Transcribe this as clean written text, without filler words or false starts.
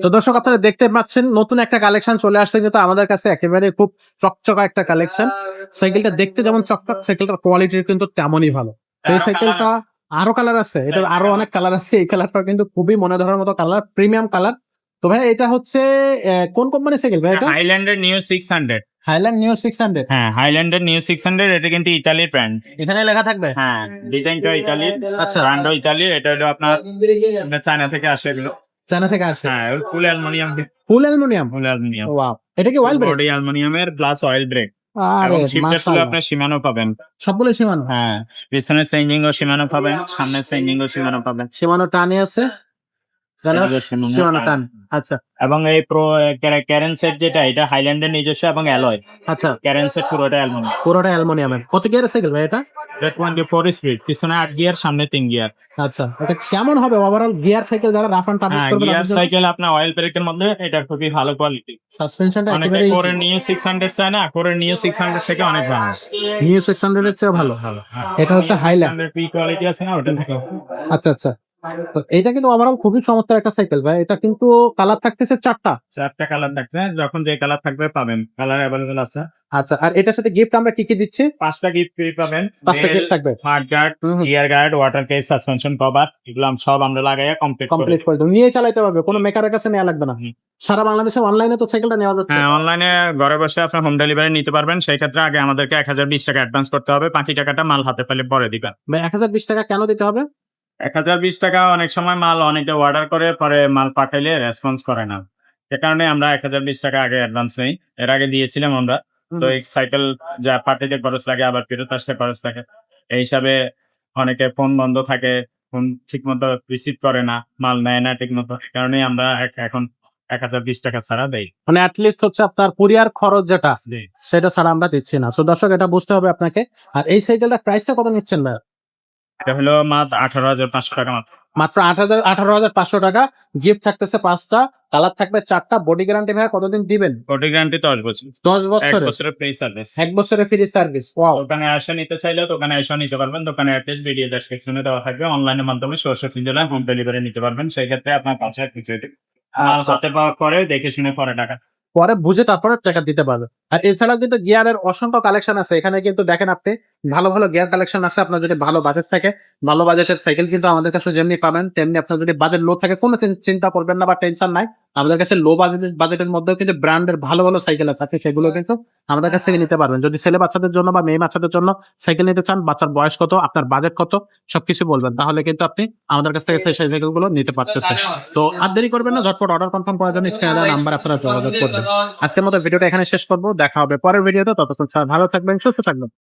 তো দর্শক আপনারা দেখতে পাচ্ছেন নতুন একটা কালেকশন চলে আসছে, কিন্তু আমাদের কাছে একেবারে খুব চকচকা একটা কালেকশন। সাইকেলটা দেখতে যেমন চকচক, সাইকেলটার কোয়ালিটির কিন্তু তেমনই ভালো। তো এই সাইকেলটা আরো কালার আছে, এটার আরো অনেক কালার আছে। এই কালারটা কিন্তু খুবই মনে ধরার মতো কালার, প্রিমিয়াম কালার। তো ভাই এটা হচ্ছে কোন কোম্পানির সাইকেল ভাই? এটা হাইল্যান্ডের নিউ 600। Highland new 600। হ্যাঁ, হাইল্যান্ডের নিউ 600, এটা কিন্তু ইতালির ব্র্যান্ড। এখানে লেখা থাকবে? হ্যাঁ, ডিজাইনটা ইতালির, আচ্ছা। ব্র্যান্ডও ইতালির। এটা হলো আপনার চায়না থেকে আসে এগুলো। চায়না থেকে আসে? হ্যাঁ, ফুল অ্যালুমিনিয়াম। ফুল অ্যালুমিনিয়াম? ফুল অ্যালুমিনিয়াম। ওয়াও, এটা কি অয়েল ব্রেক? বডি অ্যালুমিনিয়ামের প্লাস অয়েল ব্রেক। আরে এবং শিফটেড গুলো মাশাআল্লাহ, আপনার সীমানো পাবেন। সবগুলো সীমানো? হ্যাঁ, পিছনের চেঞ্জিং ও সীমানো পাবেন, সামনের চেঞ্জিং ও সীমানো পাবেন। সীমানো টানে আছে, এদিকে সীমানো সীমানো টান। টান। আচ্ছা এবং এই প্রো ক্যারেন সেট যেটা, এটা হাইল্যান্ডের নিজস্ব এবং অ্যালয়। আচ্ছা, ক্যারেন সেট পুরোটা অ্যালুমিনিয়াম। পুরোটা অ্যালুমিনিয়ামের। কত গিয়ারের সাইকেল ভাই এটা? 24 স্পিড, পিছনে 8 গিয়ার, সামনে 3 গিয়ার। আচ্ছা, এটা কেমন হবে ওভারঅল গিয়ার সাইকেল যারা রাফ এন্ড টাফ ইউজ হ্যাঁ, করবে? গিয়ার সাইকেল আপনার অয়েল ব্রেকের মধ্যে এটা খুবই ভালো কোয়ালিটি। সাসপেনশনটা অনেকে একেবারে কোরের নিউ 600 চায় না, কোরের নিউ 600 থেকে অনেক ভালো। নিউ 600 এর চেয়ে ভালো। এটা হচ্ছে হাইল্যান্ড। পি কোয়ালিটি আছে না, ওটা থেকে। আচ্ছা আচ্ছা, তো এটা কিন্তু ওভারঅল খুবই চমৎকার একটা সাইকেল ভাই। এটা কিন্তু কালার থাকতেছে চারটা। 4টা কালার থাকছে, যখন যে কালার থাকবে পাবেন, কালার অ্যাভেলেবল আছে। আচ্ছা, আর এটার সাথে গিফট আমরা কি কি দিচ্ছি? 5টা গিফট ফ্রি পাবেন। 5টা গিফট থাকবে। Smart guard, gear guard, water case, suspension cover, এগুলো সব আমরা লাগাইয়া কমপ্লিট করে দেবো, নিয়ে চালাতে পারবে, কোনো মেকারের কাছে নেওয়া লাগবে না। সারা বাংলাদেশে অনলাইনে তো সাইকেলটা নেওয়া যাচ্ছে। হ্যাঁ, অনলাইনে ঘরে বসে আপনার হোম ডেলিভারি নিতে পারবেন। সেই ক্ষেত্রে আগে আমাদেরকে 1020 টাকা অ্যাডভান্স করতে হবে, বাকি টাকাটা মাল হাতে পেলে পরে দিবেন। ভাই 1020 টাকা কেন দিতে হবে? 1020 টাকা অনেক সময় মাল অনেকে অর্ডার করে, পরে মাল পাঠাইলে রেসপন্স করে না। সে কারণে আমরা 1020 টাকা আগে অ্যাডভান্স নেই। এর আগে দিয়েছিলাম আমরা। তো এই সাইকেল যা পাঠাইতে খরচ লাগে, আবার ফেরত আসতে খরচ লাগে। এই হিসাবে অনেকে ফোন বন্ধ থাকে, ফোন ঠিক মতো রিসিভ করে না, মাল নেয় না ঠিক মতো। এই কারণে আমরা এখন 1020 টাকা ছাড়া দেই। মানে অ্যাটলিস্ট হচ্ছে আপনার কুরিয়ার খরচ যেটা, জি। সেটা ছাড়া আমরা দিচ্ছি না। তো দর্শক এটা বুঝতে হবে আপনাকে। আর এই সাইকেলটার প্রাইসটা কত নিচ্ছেন ভাই? এটা হলো মাত্র 18,500 টাকা মাত্র। মাত্র 18,500 টাকা। গিফট থাকতেছে 5টা, কালার থাকবে 4টা। বডি গ্যারান্টি ভাই কতদিন দিবেন? বডি গ্যারান্টি 10 বছর। 10 1 বছরের? বছরের ফ্রি সার্ভিস। 1 বছরের ফ্রি সার্ভিস। ওয়াও। দোকানে আসে নিতে চাইলে দোকানে এসে নিতে পারবেন। দোকানে অ্যাড্রেস ভিডিও ডেসক্রিপশনে দেওয়া থাকবে। অনলাইনের মাধ্যমে 64 জেলায় হোম ডেলিভারি নিতে পারবেন। সেই ক্ষেত্রে আপনার কাছে কিছু মাল হাতে পাওয়ার পরে দেখে শুনে পরে টাকা। পরে বুঝে তারপরে টাকা দিতে পারবে। আর এছাড়াও কিন্তু গিয়ারের অসংখ্য কালেকশন আছে এখানে, কিন্তু দেখেন আপনি ভালো ভালো গিয়ার কালেকশন আছে। আপনার যদি ভালো বাজেট থাকে, ভালো বাজেটের সাইকেল কিন্তু আমাদের কাছে যেমনি পাবেন তেমনি। আপনার যদি বাজেট লো থাকে, কোনো চিন্তা করবেন না বা টেনশন নাই। আমাদের কাছে লো বাজেটের মধ্যেও কিন্তু ব্র্যান্ডের ভালো ভালো সাইকেল আছে, সেগুলো কিন্তু আমাদের কাছ থেকে নিতে পারবেন। যদি ছেলে বাচ্চাদের জন্য বা মেয়ে বাচ্চাদের জন্য সাইকেল নিতে চান, বাচ্চার বয়স কত, আপনার বাজেট কত, সবকিছু বলবেন, তাহলে কিন্তু আপনি আমাদের কাছ থেকে সেই সাইকেল গুলো নিতে পারতেছেন। তো আর দেরি করবেন না, ঝটপট অর্ডার কনফার্ম করার জন্য স্ক্রিনে দেওয়া নাম্বার আপনারা যোগাযোগ করবেন। আজকের মতো ভিডিওটা এখানে শেষ করবো, দেখা হবে পরের ভিডিওতে। ততক্ষণ সবাই ভালো থাকবেন, সুস্থ থাকবেন।